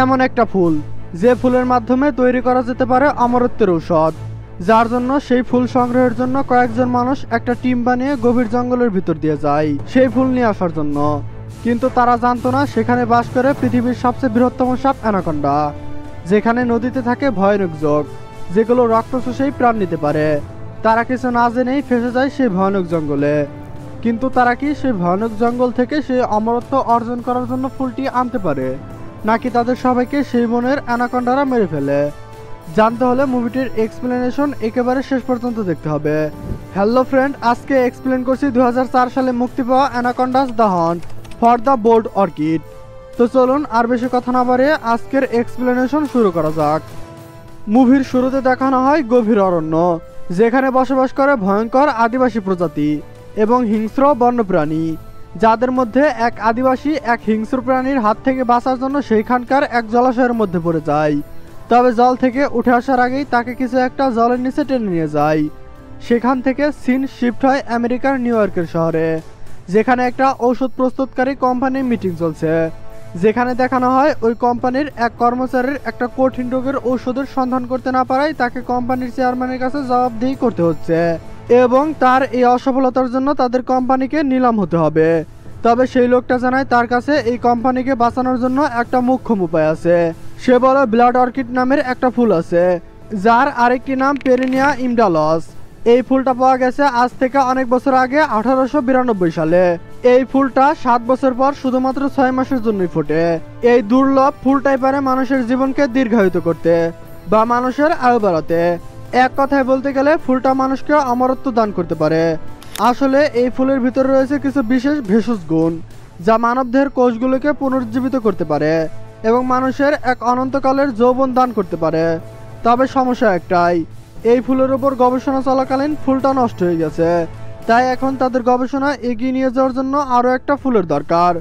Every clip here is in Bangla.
এমন একটা ফুল যে ফুলের মাধ্যমে তৈরি করা যেতে পারে অমরত্বের ঔষধ, যার জন্য সেই ফুল সংগ্রহের জন্য কয়েকজন মানুষ একটা টিম বানিয়ে গভীর জঙ্গলের ভিতর দিয়ে যায় সেই ফুল নিয়ে আসার জন্য। কিন্তু তারা জানতো না সেখানে বাস করে পৃথিবীর সবচেয়ে বৃহত্তম সাপ অ্যানাকোন্ডা, যেখানে নদীতে থাকে ভয়ানক যোগ যেগুলো রক্ত চুষেই প্রাণ নিতে পারে। তারা কিছু না জেনেই ফেসে যায় সেই ভয়ানক জঙ্গলে। কিন্তু তারা কি সেই ভয়ানক জঙ্গল থেকে সেই অমরত্ব অর্জন করার জন্য ফুলটি আনতে পারে, নাকি তাদের সবাইকে সেই বনের অ্যানাকোন্ডারা মেরে ফেলে? জানতে হলে মুভিটির এক্সপ্লেনেশন একেবারে শেষ পর্যন্ত দেখতে হবে। হ্যালো ফ্রেন্ড, আজকে এক্সপ্লেন করছি 2004 সালে মুক্তি পাওয়া Anacondas the hunt for the blood orchid. তো চলুন আর বেশি কথা না বাড়িয়ে আজকের এক্সপ্লেনেশন শুরু করা যাক। মুভির শুরুতে দেখানো হয় গভীর অরণ্য, যেখানে বসবাস করে ভয়ঙ্কর আদিবাসী প্রজাতি এবং হিংস্র বন্যপ্রাণী, যাদের মধ্যে এক আদিবাসী এক হিংস্র প্রাণীর হাত থেকে বাঁচার জন্য সেইখানকার এক জলাশয়ের মধ্যে পড়ে যায়। তবে জল থেকে উঠে আসার আগেই তাকে কিছু একটা জলের নিচে টেনে নিয়ে যায়। সেখান থেকে সিন শিফট হয় আমেরিকার নিউ ইয়র্কের শহরে, যেখানে একটা ঔষধ প্রস্তুতকারী কোম্পানির মিটিং চলছে, যেখানে দেখানো হয় ওই কোম্পানির এক কর্মচারীর একটা কঠিন রোগের ঔষধের সন্ধান করতে না পারায় তাকে কোম্পানির চেয়ারম্যানের কাছে জবাবদিহি করতে হচ্ছে এবং তার এই অসফলতার জন্য তাদের কোম্পানিকে নিলাম হতে হবে। তবে সেই লোকটা জানায় তার কাছে এই কোম্পানিকে বাঁচানোর জন্য একটা মোক্ষম উপায় আছে। সে বলে ব্লাড অর্কিড নামের একটা ফুল আছে, যার আরেকটি নাম পেরিনিয়া ইমডালস। এই ফুলটা পাওয়া গেছে আজ থেকে অনেক বছর আগে 1892 সালে। এই ফুলটা 7 বছর পর শুধুমাত্র 6 মাসের জন্যই ফোটে। এই দুর্লভ ফুলটাই পারে মানুষের জীবনকে দীর্ঘায়িত করতে বা মানুষের আয়ু বাড়াতে। এক কথায় বলতে গেলে ফুলটা মানুষকে অমরত্ব দান করতে পারে। আসলে এই ফুলের ভিতরে রয়েছে কিছু বিশেষ ভেষজ গুণ, যা মানবদেহের কোষগুলোকে পুনরুজ্জীবিত করতে পারে এবং মানুষের এক অনন্তকালের যৌবন দান করতে পারে। তবে সমস্যা একটাই, এই ফুলের উপর গবেষণা চলাকালীন ফুলটা নষ্ট হয়ে গেছে। তাই এখন তাদের গবেষণা এগিয়ে নিয়ে যাওয়ার জন্য আরও একটা ফুলের দরকার।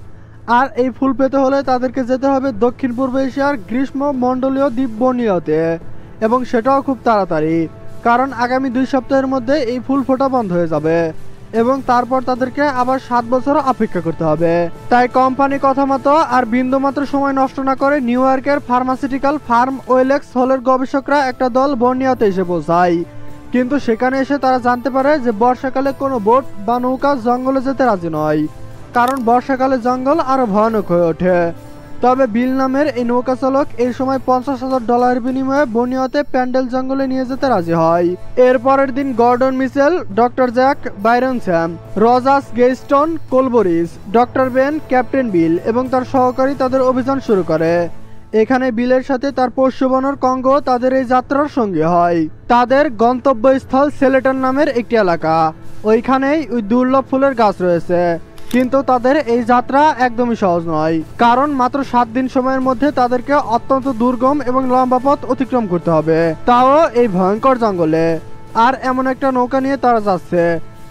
আর এই ফুল পেতে হলে তাদেরকে যেতে হবে দক্ষিণ পূর্ব এশিয়ার গ্রীষ্ম মণ্ডলীয় দ্বীপ বর্নিয়াতে, এবং সেটাও খুব তাড়াতাড়ি, কারণ আগামী 2 সপ্তাহের মধ্যে এই ফুল ফোটা বন্ধ হয়ে যাবে এবং তারপর তাদেরকে আবার 7 বছর অপেক্ষা করতে হবে। তাই কোম্পানি কথা মতো আর বিন্দুমাত্র সময় নষ্ট না করে নিউ ইয়র্কের ফার্মাসিউটিক্যাল ফার্ম ওয়েলেক্স হলের গবেষকরা একটা দল বর্নিয়াতে এসে পৌঁছায়। কিন্তু সেখানে এসে তারা জানতে পারে যে বর্ষাকালে কোনো বোট বা নৌকা জঙ্গলে যেতে রাজি নয়, কারণ বর্ষাকালে জঙ্গল আরো ভয়ানক হয়ে ওঠে। তবে বিল নামের এই নৌকা চালক এই সময় $50,000 বিনিময়ে বর্নিয়াতে প্যান্ডেল জঙ্গলে নিয়ে যেতে রাজি হয়। এর পরের দিন Gordon Mitchell, doctor Jack, Byron Sam, Rogers Gaston, Cole Burris, doctor Ben, captain Bill এবং তার সহকারী তাদের অভিযান শুরু করে। এখানে বিলের সাথে তার পোষ্যবনর কঙ্গো তাদের এই যাত্রার সঙ্গী হয়। তাদের গন্তব্যস্থল সেলেটন নামের একটি এলাকা, ওইখানেই ওই দুর্লভ ফুলের গাছ রয়েছে। কিন্তু তাদের এই যাত্রা একদমই সহজ নয়, কারণ মাত্র 7 দিন সময়ের মধ্যে তাদেরকে অত্যন্ত দুর্গম এবং লম্বা পথ অতিক্রম করতে হবে, তাও এই ভয়ঙ্কর জঙ্গলে। আর এমন একটা নৌকা নিয়ে তারা যাচ্ছে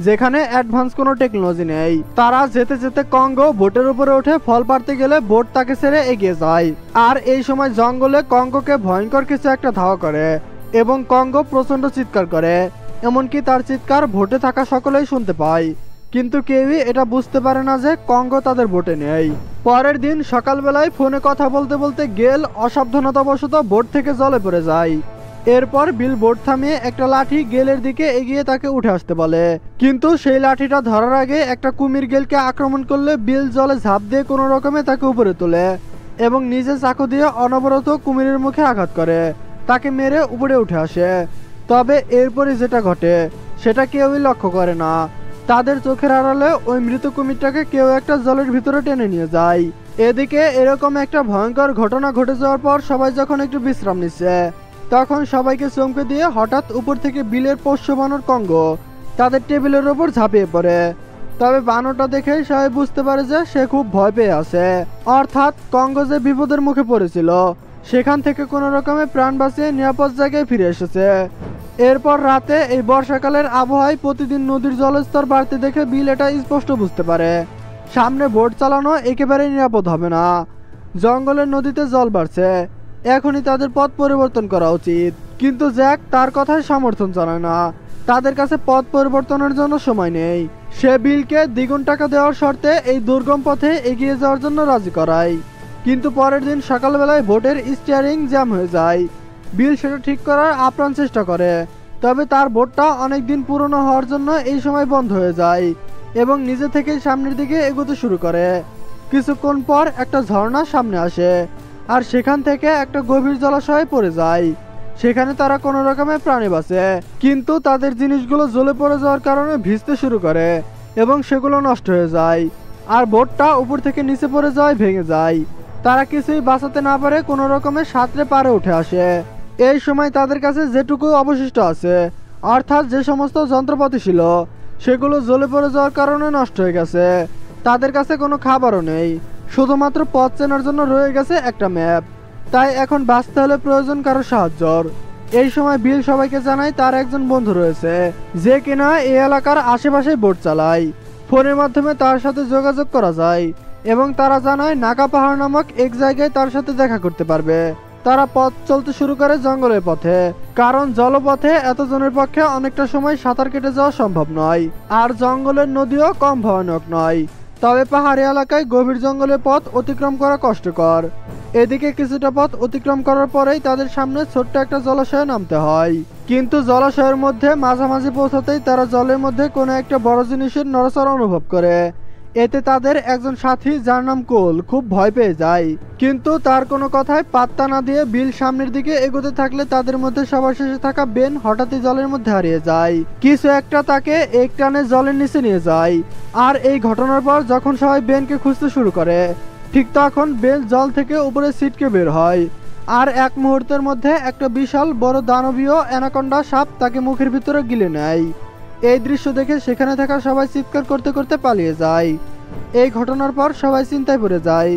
যেখানে অ্যাডভান্স কোনো টেকনোলজি নেই। তারা যেতে যেতে কঙ্গো বোটের উপরে উঠে ফল পাড়তে গেলে বোট তাকে ছেড়ে এগিয়ে যায়। আর এই সময় জঙ্গলে কঙ্গোকে ভয়ঙ্কর কিছু একটা ধাওয়া করে এবং কঙ্গো প্রচন্ড চিৎকার করে, এমনকি তার চিৎকার বোটে থাকা সকলেই শুনতে পায়। কিন্তু কেউই এটা বুঝতে পারে না যে কঙ্গো তাদের বোটে নেই। পরের দিন সকালবেলায় ফোনে কথা বলতে বলতে গেল অসাবধানতাবশত বোট থেকে জলে পড়ে যায়। এরপর বিল বোট থামিয়ে একটা লাঠি গেলের দিকে এগিয়ে তাকে উঠে আসতে বলে, কিন্তু সেই লাঠিটা ধরার আগে একটা কুমির গেলকে আক্রমণ করলে বিল জলে ঝাঁপ দিয়ে কোনো রকমে তাকে উপরে তোলে এবং নিজে চাকু দিয়ে অনবরত কুমিরের মুখে আঘাত করে তাকে মেরে উপরে উঠে আসে। তবে এরপরে যেটা ঘটে সেটা কেউই লক্ষ্য করে না। তাদের চোখের আড়ালে ওই মৃত কুমিরটাকে কেউ একটা জলের ভিতরে টেনে নিয়ে যায়। এদিকে এরকম একটা ভয়ঙ্কর ঘটনা ঘটে যাওয়ার পর সবাই যখন একটু বিশ্রাম নিচ্ছে, তখন সবাইকে চমকে দিয়ে হঠাৎ উপর থেকে বিলের পোষ্য বানর কঙ্গো তাদের টেবিলের ওপর ঝাঁপিয়ে পড়ে। তবে বানরটা দেখে সবাই বুঝতে পারে যে সে খুব ভয় পেয়ে আছে, অর্থাৎ কঙ্গো যে বিপদের মুখে পড়েছিল সেখান থেকে কোনো রকমে প্রাণ বাঁচিয়ে নিরাপদ জায়গায় ফিরে এসেছে। এরপর রাতে এই বর্ষাকালের আবহাওয়ায় প্রতিদিন নদীর জলস্তর বাড়তে দেখে বিল এটা স্পষ্ট বুঝতে পারে সামনে বোট চালানো একেবারেই নিরাপদ হবে না। জঙ্গলের নদীতে জল বাড়ছে, এখনই তাদের পথ পরিবর্তন করা উচিত। কিন্তু জ্যাক তার কথায় সমর্থন জানায় না, তাদের কাছে পথ পরিবর্তনের জন্য সময় নেই। সে বিলকে দ্বিগুণ টাকা দেওয়ার শর্তে এই দুর্গম পথে এগিয়ে যাওয়ার জন্য রাজি করায়। কিন্তু পরের দিন সকালবেলায় বোটের স্টিয়ারিং জ্যাম হয়ে যায়। বিল সেটা ঠিক করার আপ্রাণ চেষ্টা করে, তবে তার বোটটা অনেক দিন পুরনো হওয়ার জন্য এই সময় বন্ধ হয়ে যায় এবং নিজে থেকেই সামনের দিকে এগোতে শুরু করে। কিছুক্ষণ পর একটা ঝর্ণা সামনে আসে আর সেখান থেকে একটা গভীর জলাশয়ে পড়ে যায়। সেখানে তারা কোনো রকমে প্রাণে বাঁচে, কিন্তু তাদের জিনিসগুলো জ্বলে পড়ে যাওয়ার কারণে ভিজতে শুরু করে এবং সেগুলো নষ্ট হয়ে যায় আর বোটটা উপর থেকে নিচে পড়ে যাওয়ায় ভেঙে যায়। তারা কিছুই বাঁচাতে না পারে কোনো রকমে সাঁতরে পারে উঠে আসে। এই সময় তাদের কাছে যেটুকু অবশিষ্ট আছে, অর্থাৎ যে সমস্ত যন্ত্রপাতি ছিল, সেগুলো জ্বলে পড়ে যাওয়ার কারণে নষ্ট হয়ে গেছে। তাদের কাছে কোনো খাবারও নেই, শুধুমাত্র পথ চেনার জন্য রয়ে গেছে একটা ম্যাপ। তাই এখন বাঁচতে হলে প্রয়োজন কারো সাহায্যর। এই সময় বিল সবাইকে জানায় তার একজন বন্ধু রয়েছে যে কিনা এই এলাকার আশেপাশে বোট চালায়। ফোনের মাধ্যমে তার সাথে যোগাযোগ করা যায় এবং তারা জানায় নাগা পাহাড় নামক এক জায়গায় তার সাথে দেখা করতে পারবে। তারা পথ চলতে শুরু করে জঙ্গলের পথে, কারণ জলপথে এতজনের পক্ষে অনেকটা সময় সাঁতার কেটে যাওয়া সম্ভব নয়, আর জঙ্গলের নদীও কম ভয়ানক নয়। তবে পাহাড়ি এলাকায় গভীর জঙ্গলের পথ অতিক্রম করা কষ্টকর। এদিকে কিছুটা পথ অতিক্রম করার পরেই তাদের সামনে ছোট্ট একটা জলাশয়ে নামতে হয়, কিন্তু জলাশয়ের মধ্যে মাঝামাঝি পৌঁছাতেই তারা জলের মধ্যে কোনো একটা বড় জিনিসের নড়াচড়া অনুভব করে। এতে তাদের একজন সাথী, যার নাম কোল, খুব ভয় পেয়ে যায়, কিন্তু তার কোনো কথায় পাত্তা না দিয়ে বিল সামনের দিকে এগোতে থাকলে তাদের মধ্যে সবার শেষে থাকা বেন হঠাৎই জলের মধ্যে হারিয়ে যায়। কিছু একটা তাকে এক টানে জলের নিচে নিয়ে যায়। আর এই ঘটনার পর যখন সবাই বেনকে খুঁজতে শুরু করে, ঠিক তখন বেন জল থেকে উপরে ছিটকে বের হয় আর এক মুহূর্তের মধ্যে একটা বিশাল বড় দানবীয় অ্যানাকোন্ডা সাপ তাকে মুখের ভিতরে গিলে নেয়। এই দৃশ্য দেখে সেখানে থাকা সবাই চিৎকার করতে করতে পালিয়ে যায়। এই ঘটনার পর সবাই চিন্তায় পড়ে যায়,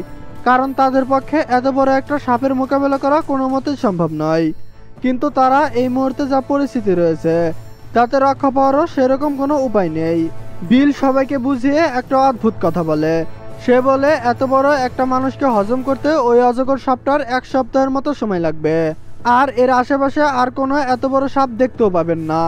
কারণ তাদের পক্ষে এত বড় একটা সাপের মোকাবেলা করা কোনো মতেই সম্ভব নয়। কিন্তু তারা এই মুহূর্তে যা পরিস্থিতি রয়েছে তাতে রক্ষা পাওয়ারও সেরকম কোনো উপায় নেই। বিল সবাইকে বুঝিয়ে একটা অদ্ভুত কথা বলে। সে বলে এত বড় একটা মানুষকে হজম করতে ওই অজগর সাপটার 1 সপ্তাহের মতো সময় লাগবে, আর এর আশেপাশে আর কোনো এত বড় সাপ দেখতেও পাবেন না,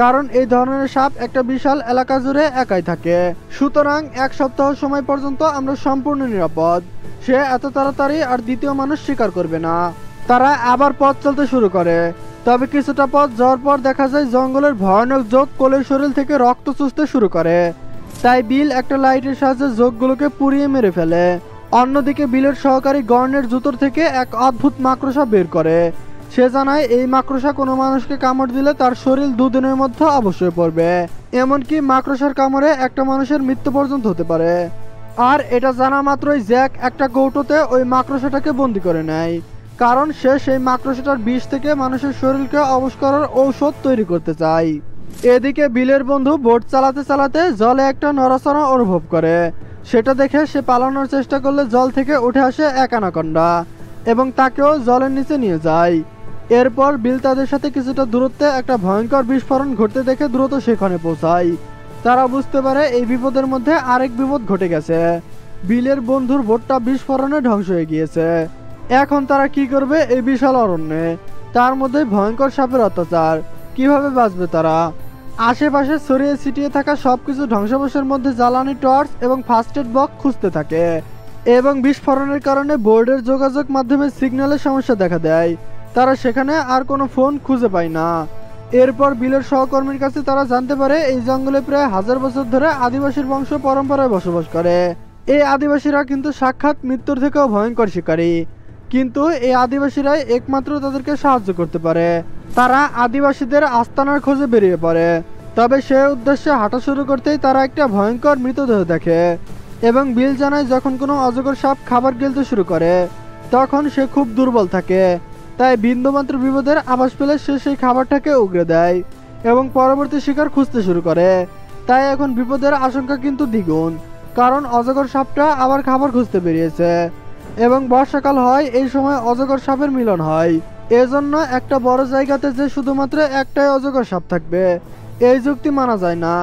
কারণ এই ধরনের সাপ একটা বিশাল এলাকা জুড়ে একাই থাকে। সুতরাং 1 সপ্তাহ সময় পর্যন্ত আমরা সম্পূর্ণ নিরাপদ। সে এত তাড়াতাড়ি আর দ্বিতীয় মানুষ শিকার করবে না। তারা আবার পথ চলতে শুরু করে, তবে কিছুটা পথ যাওয়ার পর দেখা যায় জঙ্গলের ভয়ানক যোগ কোলের শরীর থেকে রক্ত চুষতে শুরু করে। তাই বিল একটা লাইটের সাহায্যে যোগগুলোকে পুড়িয়ে মেরে ফেলে। অন্যদিকে বিলের সহকারী গর্নের জুতোর থেকে এক অদ্ভুত মাকড়সা বের করে। সে জানায় এই মাকড়সা কোনো মানুষকে কামড় দিলে তার শরীর 2 দিনের মধ্যে অবশ্যই পড়বে, এমনকি মাকড়সার কামড়ে একটা মানুষের মৃত্যু পর্যন্ত হতে পারে। আর এটা জানা মাত্রই জ্যাক একটা কৌটোতে ওই মাকড়সাটাকে বন্দি করে নেয়, কারণ সে সেই মাকড়সাটার বিষ থেকে মানুষের শরীরকে অবশ করার ঔষধ তৈরি করতে চায়। এদিকে বিলের বন্ধু বোট চালাতে চালাতে জলে একটা নড়াচড়া অনুভব করে। সেটা দেখে সে পালানোর চেষ্টা করলে জল থেকে উঠে আসে এক অ্যানাকোন্ডা এবং তাকেও জলের নিচে নিয়ে যায়। এরপর বিল তাদের সাথে কিছুটা দূরত্বে একটা ভয়ঙ্কর বিস্ফোরণ ঘটতে দেখে দ্রুত সেখানে পৌঁছায়। তারা বুঝতে পারে এই বিপদের মধ্যে আরেক বিপদ ঘটে গেছে। বিলের বন্ধুর বোটটা বিস্ফোরণে ধ্বংস হয়ে গিয়েছে। এখন তারা কি করবে এই বিশাল অরণ্যে, তার মধ্যে ভয়ঙ্কর সাপের অত্যাচার, কিভাবে বাঁচবে তারা? আশেপাশে ছড়িয়ে ছিটিয়ে থাকা সবকিছু ধ্বংসাবশের মধ্যে জ্বালানি টর্চ এবং ফার্স্ট এড বক্স খুঁজতে থাকে এবং বিস্ফোরণের কারণে বোর্ডের যোগাযোগ মাধ্যমে সিগন্যালের সমস্যা দেখা দেয়। তারা সেখানে আর কোনো ফোন খুঁজে পায় না। এরপর বিলের সহকর্মীর কাছে তারা জানতে পারে এই জঙ্গলে প্রায় 1000 বছর ধরে আদিবাসীর বংশ পরম্পরায় বসবাস করে। এই আদিবাসীরা কিন্তু সাক্ষাৎ মৃত্যুর থেকেও ভয়ঙ্কর শিকারী, কিন্তু এই আদিবাসীরাই একমাত্র তাদেরকে সাহায্য করতে পারে। তারা আদিবাসীদের আস্তানার খোঁজে বেরিয়ে পড়ে, তবে সে উদ্দেশ্যে হাঁটা শুরু করতেই তারা একটা ভয়ঙ্কর মৃতদেহ দেখে এবং বিল জানায় যখন কোনো অজগর সাপ খাবার গিলতে শুরু করে তখন সে খুব দুর্বল থাকে। তাই বিন্দুমাত্র বিপদের আভাস পেলে সে সেই খাবারটাকে উগড়ে দেয় এবং পরবর্তী শিকার খুঁজতে শুরু করে। তাই এখন বিপদের আশঙ্কা কিন্তু দ্বিগুণ, কারণ অজগর সাপটা আবার খাবার খুঁজতে বেরিয়েছে এবং বর্ষাকাল হয়, এই সময় অজগর সাপের মিলন হয়। এজন্য একটা বড় জায়গাতে যে শুধুমাত্র একটাই অজগর সাপ থাকবে এই যুক্তি মানা যায় না।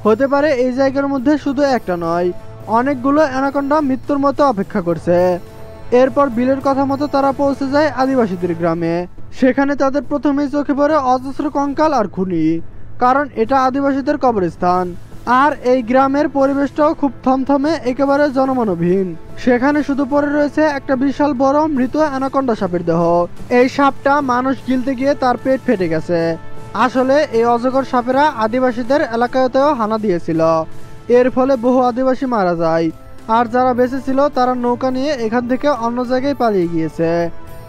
হতে পারে এই জায়গার মধ্যে শুধু একটা নয়, অনেকগুলো অ্যানাকোন্ডা মৃত্যুর মতো অপেক্ষা করছে। এরপর বিলের কথা মতো তারা পৌঁছে যায় আদিবাসীদের গ্রামে। সেখানে তাদের প্রথমেই চোখে পড়ে অজস্র কঙ্কাল আর খুনি, কারণ এটা আদিবাসীদের কবরস্থান। আর এই গ্রামের পরিবেশটাও খুব থমথমে, একেবারে জনমানবহীন। সেখানে শুধু পড়ে রয়েছে একটা বিশাল বড় মৃত অ্যানাকন্ডা সাপের দেহ। এই সাপটা মানুষ গিলতে গিয়ে তার পেট ফেটে গেছে। আসলে এই অজগর সাপেরা আদিবাসীদের এলাকাতেও হানা দিয়েছিল। এর ফলে বহু আদিবাসী মারা যায়। আর যারা বেঁচে ছিল তারা নৌকা নিয়ে এখান থেকে অন্য জায়গায় পালিয়ে গিয়েছে।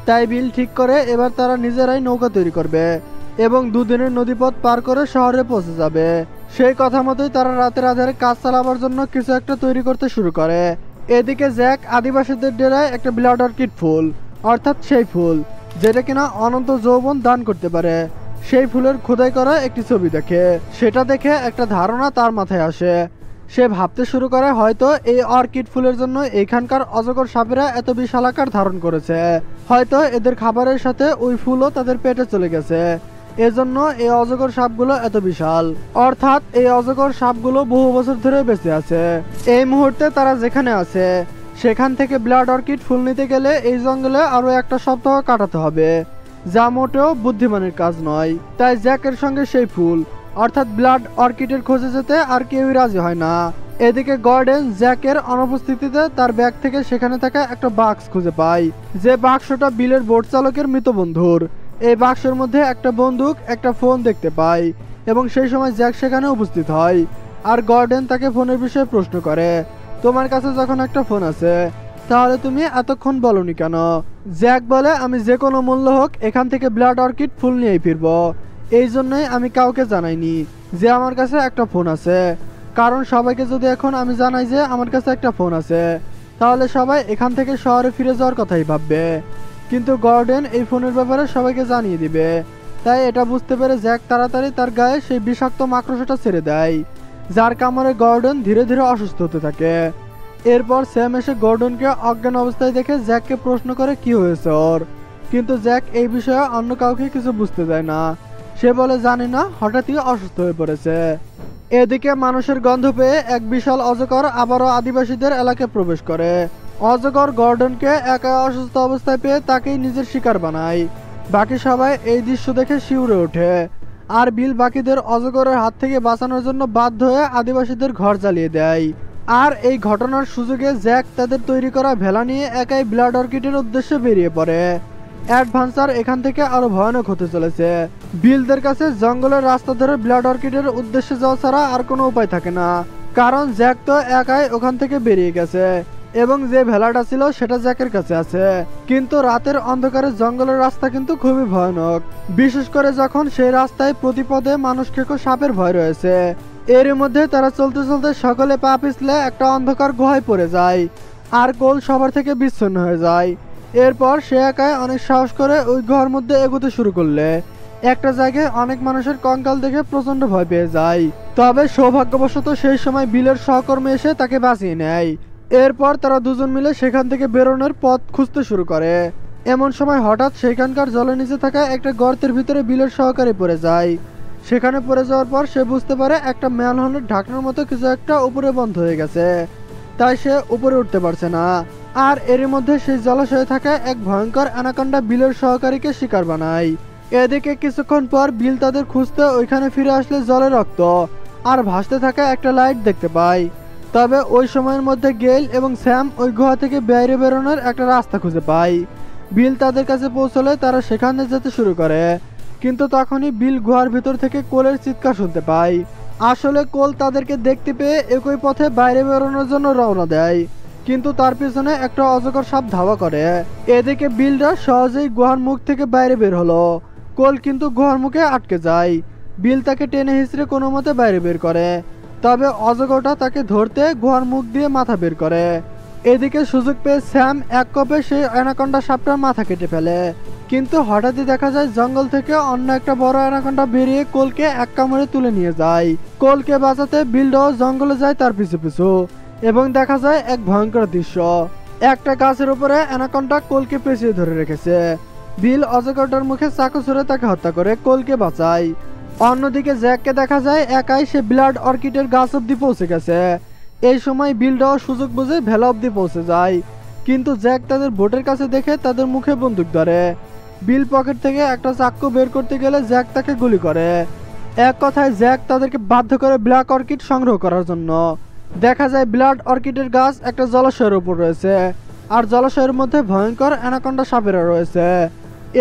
তাই বিল ঠিক করে এবার তারা নিজেরাই নৌকা তৈরি করবে এবং দুদিনের নদীপথ পার করে শহরে পৌঁছে যাবে। সেই কথা মতোই তারা রাতের আধারে কাজ চালাবার জন্য কিছু একটা তৈরি করতে শুরু করে। এদিকে জ্যাক আদিবাসীদের ডেরায় একটা ব্লাড অর্কিড ফুল, অর্থাৎ সেই ফুল যেটা কিনা অনন্ত যৌবন দান করতে পারে, সেই ফুলের খোদাই করা একটি ছবি দেখে। সেটা দেখে একটা ধারণা তার মাথায় আসে। সে ভাবতে শুরু করে হয়তো এই অর্কিড ফুলের জন্য এখানকার অজগর সাপেরা এত বিশাল আকার ধারণ করেছে। হয়তো এদের খাবারের সাথে ওই ফুলও তাদের পেটে চলে গেছে, এজন্য এই অজগর সাপগুলো এত বিশাল। অর্থাৎ এই অজগর সাপগুলো বহু বছর ধরে বেঁচে আছে। এই মুহূর্তে তারা যেখানে আছে সেখান থেকে ব্লাড অর্কিড ফুল নিতে গেলে এই জঙ্গলে আরো একটা সপ্তাহ কাটাতে হবে, যা মোটেও বুদ্ধিমানের কাজ নয়। তাই জ্যাকের সঙ্গে সেই ফুল অর্থাৎ ব্লাড অর্কিডের খোঁজে যেতে আর কেউই রাজি হয় না। এদিকে গর্ডেন জ্যাকের অনুপস্থিতিতে তার ব্যাগ থেকে সেখানে থাকা একটা বাক্স খুঁজে পায়, যে বাক্সটা বিলের বোট চালকের মৃত বন্ধুর। এই বাক্সের মধ্যে একটা বন্দুক, একটা ফোন দেখতে পায় এবং সেই সময় জ্যাক সেখানে উপস্থিত হয়। আর গর্ডেন তাকে ফোনের বিষয়ে প্রশ্ন করে, তোমার কাছে যখন একটা ফোন আছে তাহলে তুমি এতক্ষণ বলনি কেন? জ্যাক বলে, আমি যে কোনো মূল্য হোক এখান থেকে ব্লাড অর্কিড ফুল নিয়েই ফিরবো। এই জন্যই আমি কাউকে জানাইনি যে আমার কাছে একটা ফোন আছে, কারণ সবাইকে যদি এখন আমি জানাই যে আমার কাছে একটা ফোন আছে তাহলে সবাই এখান থেকে শহরে ফিরে যাওয়ার কথাই ভাববে। কিন্তু গর্ডেন এই ফোনের ব্যাপারে সবাইকে জানিয়ে দিবে। তাই এটা বুঝতে পেরে জ্যাক তাড়াতাড়ি তার গায়ে সেই বিষাক্ত মাকড়সাটা ছেড়ে দেয়, যার কামড়ে গর্ডন ধীরে ধীরে অসুস্থ হতে থাকে। এরপর স্যাম এসে গর্ডনকে অজ্ঞান অবস্থায় দেখে জ্যাককে প্রশ্ন করে কি হয়েছে ওর, কিন্তু জ্যাক এই বিষয়ে অন্য কাউকে কিছু বুঝতে দেয় না। সে বলে জানি না, হঠাৎই অসুস্থ হয়ে পড়েছে। এদিকে মানুষের গন্ধ পেয়ে এক বিশাল অজগর আবারও আদিবাসীদের এলাকায় প্রবেশ করে। অজগর গর্ডনকে একা অসুস্থ অবস্থায় পেয়ে তাকেই নিজের শিকার বানায়। বাকি সবাই এই দৃশ্য দেখে শিউরে ওঠে। আর বিল বাকিদের অজগরের হাত থেকে বাঁচানোর জন্য বাধ্য হয়ে আদিবাসীদের ঘর জ্বালিয়ে দেয়। আর এই ঘটনার সুযোগে জ্যাক তাদের তৈরি করা ভেলা নিয়ে একাই ব্লাড অর্কিডের উদ্দেশ্যে বেরিয়ে পড়ে। অ্যাডভেঞ্চার এখান থেকে আরো ভয়ানক হতে চলেছে। বিলদের কাছে জঙ্গলের রাস্তা ধরে ব্লাড অর্কিডের উদ্দেশ্যে যাওয়া ছাড়া আর কোনো উপায় থাকে না, কারণ জ্যাক তো একাই ওখান থেকে বেরিয়ে গেছে এবং যে ভেলাটা ছিল সেটা জ্যাকের কাছে আছে। কিন্তু রাতের অন্ধকারে জঙ্গলের রাস্তা কিন্তু খুবই ভয়ানক, বিশেষ করে যখন সেই রাস্তায় প্রতিপদে মানুষ খেকো সাপের ভয় রয়েছে। এর মধ্যে তারা চলতে চলতে সকলে পা পিছলে একটা অন্ধকার গুহায় পড়ে যায় আর কোল সবার থেকে বিচ্ছিন্ন হয়ে যায়। এরপর সে একাই অনেক সাহস করে ওই গুহার মধ্যে এগোতে শুরু করলে একটা জায়গায় অনেক মানুষের কঙ্কাল দেখে প্রচন্ড ভয় পেয়ে যায়। তবে সৌভাগ্যবশত সেই সময় বিলের সহকর্মী এসে তাকে বাঁচিয়ে নেয়। এরপর তারা দুজন মিলে সেখান থেকে বেরোনোর পথ খুঁজতে শুরু করে। এমন সময় হঠাৎ সেখানকার জলের নিচে থাকা একটা গর্তের ভিতরে বিলের সহকারী পড়ে যায়। সেখানে পড়ে যাওয়ার পর সে বুঝতে পারে একটা ম্যানহোলের ঢাকনার মতো কিছু একটা উপরে বন্ধ হয়ে গেছে, তাই সে উপরে উঠতে পারছে না। আর এর মধ্যে সেই জলাশয়ে থাকা এক ভয়ঙ্কর অ্যানাকন্ডা বিলের সহকারীকে শিকার বানায়। এদিকে কিছুক্ষণ পর বিল তাদের খুঁজতে ওইখানে ফিরে আসলে জলে রক্ত আর ভাসতে থাকা একটা লাইট দেখতে পায়। তবে ওই সময়ের মধ্যে গেইল এবং স্যাম ওই গুহা থেকে বাইরে বেরোনোর একটা রাস্তা খুঁজে পায়। বিল তাদের কাছে পৌঁছলে তারা সেখানে যেতে শুরু করে, কিন্তু তখনই বিল গুহার ভিতর থেকে কোলের চিৎকার শুনতে পায়। আসলে কোল তাদেরকে দেখতে পেয়ে একই পথে বাইরে বেরোনোর জন্য রওনা দেয়, কিন্তু তার পিছনে একটা অজগর সাপ ধাওয়া করে। এদিকে বিলরা সহজেই গুহার মুখ থেকে বাইরে বের হলো, কোল কিন্তু গুহার মুখে আটকে যায়। বিল তাকে টেনে হিঁচড়ে কোনো মতে বাইরে বের করে, তবে অজগরটা তাকে ধরতে গুহার মুখ দিয়ে মাথা বের করে। এদিকে সুযোগ পেয়ে স্যাম এক কোপে সেই অ্যানাকন্ডা সাপটার মাথা কেটে ফেলে, কিন্তু হঠাৎই দেখা যায় জঙ্গল থেকে অন্য একটা বড় অ্যানাকন্ডা বেরিয়ে কোলকে এক কামড়ে তুলে নিয়ে যায়। কোলকে বাঁচাতে বিলটাও জঙ্গলে যায় তার পিছু পিছু, এবং দেখা যায় এক ভয়ঙ্কর দৃশ্য। একটা গাছের উপরে অ্যানাকন্ডা কোলকে পেঁচিয়ে ধরে রেখেছে। বিল অজগরটার মুখে চাকু ছুঁড়ে তাকে হত্যা করে কোলকে বাঁচায়। অন্যদিকে জ্যাককে দেখা যায় একাই সে ব্লাড অর্কিডের গাছ অব্দি পৌঁছে গেছে। এই সময় বিলটাও সুযোগ বুঝে ভেলা অব্দি পৌঁছে যায়, কিন্তু জ্যাক তাদের বোটের কাছে দেখে তাদের মুখে বন্দুক ধরে। বিল পকেট থেকে একটা চাক্কু বের করতে গেলে জ্যাক তাকে গুলি করে। এক কথায় জ্যাক তাদেরকে বাধ্য করে ব্ল্যাক অর্কিড সংগ্রহ করার জন্য। দেখা যায় ব্লাড অর্কিডের গাছ একটা জলাশয়ের উপর রয়েছে, আর জলাশয়ের মধ্যে ভয়ঙ্কর অ্যানাকন্ডা সাপেরা রয়েছে।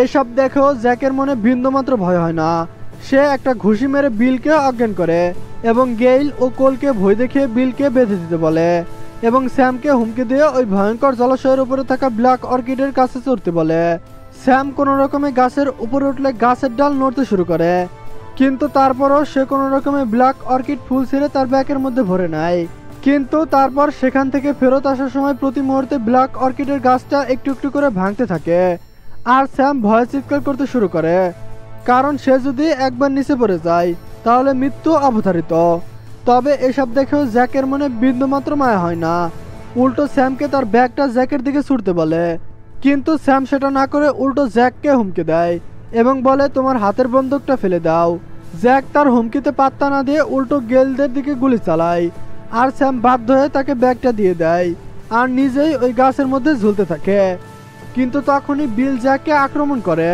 এসব দেখেও জ্যাকের মনে বিন্দুমাত্র ভয় হয় না। সে একটা ঘুষি মেরে বিলকে অজ্ঞান করে এবং গেইল ও কোলকে ভয় দেখিয়ে বিলকে বেঁধে দিতে বলে এবং স্যামকে হুমকি দিয়ে ওই ভয়ঙ্কর জলাশয়ের উপরে থাকা ব্ল্যাক অর্কিডের কাছে চড়তে বলে। স্যাম কোনো রকমে গাছের উপরে উঠলে গাছের ডাল নড়তে শুরু করে, কিন্তু তারপরও সে কোনো রকমে ব্ল্যাক অর্কিড ফুল ছিঁড়ে তার ব্যাগের মধ্যে ভরে নেয়। কিন্তু তারপর সেখান থেকে ফেরত আসার সময় প্রতি মুহূর্তে ব্ল্যাক অর্কিডের গাছটা একটু একটু করে ভাঙতে থাকে। আর স্যাম ভয়ে চিৎকার করতে শুরু করে, কারণ সে যদি একবার নিচে পড়ে যায় তাহলে মৃত্যু অবধারিত। তবে এসব দেখেও জ্যাকের মনে বিন্দুমাত্র মায়া হয় না। উল্টো স্যামকে তার ব্যাগটা জ্যাকের দিকে ছুটতে বলে, কিন্তু স্যাম সেটা না করে উল্টো জ্যাককে হুমকি দেয় এবং বলে তোমার হাতের বন্দুকটা ফেলে দাও। জ্যাক তার হুমকিতে পাত্তা না দিয়ে উল্টো গেলদের দিকে গুলি চালায়, আর স্যাম বাধ্য হয়ে তাকে ব্যাগটা দিয়ে দেয় আর নিজেই ওই গাছের মধ্যে ঝুলতে থাকে। কিন্তু তখনই বিল জ্যাককে আক্রমণ করে,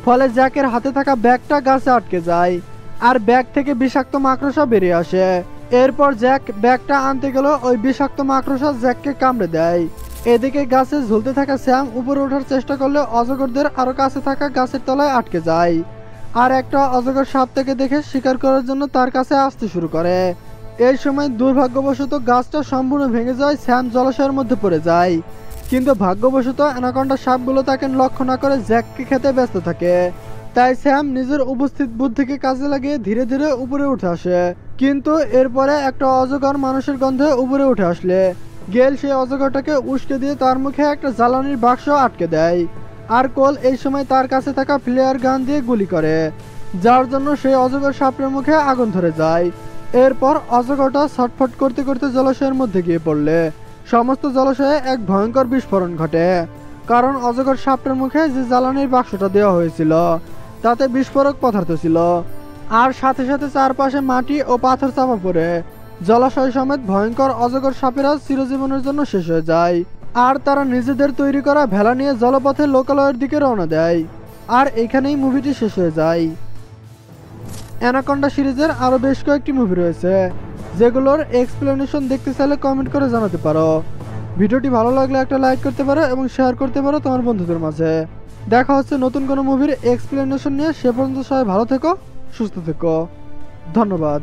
ফলে জ্যাকের হাতে থাকা ব্যাগটা গাছে আটকে যায় আর ব্যাগ থেকে বিষাক্ত মাকড়সা বেরিয়ে আসে। এরপর জ্যাক ব্যাগটা আনতে গেল, ওই বিষাক্ত মাকড়সা জ্যাককে কামড়ে দেয়। এদিকে গাছে ঝুলতে থাকা স্যাম উপরে ওঠার চেষ্টা করলে অজগরদের আরো কাছে থাকা গাছের তলায় আটকে যায়, আর একটা অজগর সাপ থেকে দেখে শিকার করার জন্য তার কাছে আসতে শুরু করে। এই সময় দুর্ভাগ্যবশত গাছটা সম্পূর্ণ ভেঙে যায়, স্যাম জলাশয়ের মধ্যে পড়ে যায়। কিন্তু ভাগ্যবশত অ্যানাকন্ডা সাপগুলো তাকে লক্ষ্য না করে জ্যাককে খেতে ব্যস্ত থাকে। তাই স্যাম নিজের উপস্থিত বুদ্ধিকে কাজে লাগিয়ে ধীরে ধীরে উপরে উঠে আসে। কিন্তু এরপরে একটা অজগর মানুষের গন্ধে উপরে উঠে আসলে গেল সেই অজগরটাকে উস্কে দিয়ে তার মুখে একটা জ্বালানির বাক্স আটকে দেয়, আর কোল এই সময় তার কাছে থাকা ফ্লেয়ার গান দিয়ে গুলি করে, যার জন্য সেই অজগর সাপের মুখে আগুন ধরে যায়। এরপর অজগরটা ছটফট করতে করতে জলাশয়ের মধ্যে গিয়ে পড়লে সমস্ত জলাশয়ে এক ভয়ঙ্কর বিস্ফোরণ ঘটে, কারণ অজগর সাপটার মুখে যে জ্বালানির বাক্সটা দেওয়া হয়েছিল তাতে বিস্ফোরক পদার্থ ছিল, আর সাথে সাথে চারপাশে মাটি ও পাথর চাপা পড়ে জলাশয় সমেত ভয়ঙ্কর অজগর সাপেরা চিরজীবনের জন্য শেষ হয়ে যায়। আর তারা নিজেদের তৈরি করা ভেলা নিয়ে জলপথে লোকালয়ের দিকে রওনা দেয়। আর এখানেই মুভিটি শেষ হয়ে যায়। অ্যানাকন্ডা সিরিজের আরও বেশ কয়েকটি মুভি রয়েছে, যেগুলোর এক্সপ্লেনেশন দেখতে চাইলে কমেন্ট করে জানাতে পারো। ভিডিওটি ভালো লাগলে একটা লাইক করতে পারো এবং শেয়ার করতে পারো তোমার বন্ধুদের মাঝে। দেখা হচ্ছে নতুন কোনো মুভির এক্সপ্লেনেশন নিয়ে। সে পর্যন্ত সবাই ভালো থেকো, সুস্থ থেকো। ধন্যবাদ।